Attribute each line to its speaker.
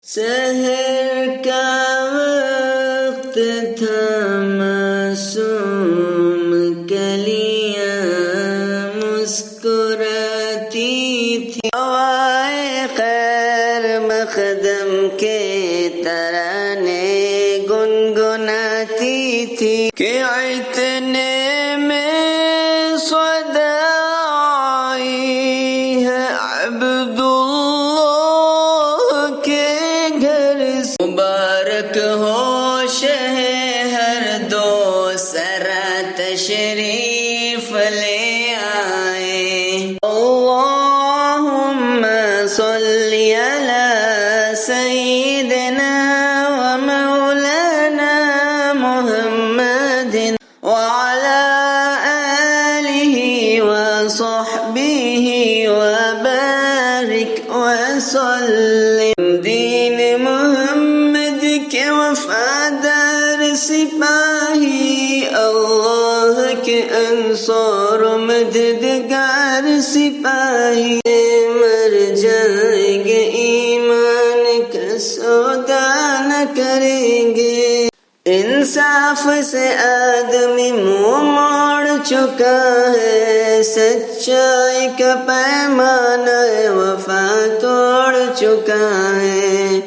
Speaker 1: سحر کا وقت تھا، معصوم کلیاں مسکراتی تھی، ہوائے خیر مقدم کے ترانے گنگناتی تھی کہ اتنے میں صدا آئی ہے عبداللہ کے گھر سے، مبارک ہو شہر دو سرا تشریف لے آئے، اللہم صلی علی سیدنا و مولانا محمد وعلى آلہ وصحبہ وبارک وسلم۔ دین محمد کے وفادار سپاہی، اللہ کے انصار و مددگار سپاہی، مر جائیں گے ایمان کا سودا نہ کریں گے۔ انصاف سے آدمی منہ موڑ چکا ہے، سچائی کا پیمانہ وفا توڑ چکا ہے۔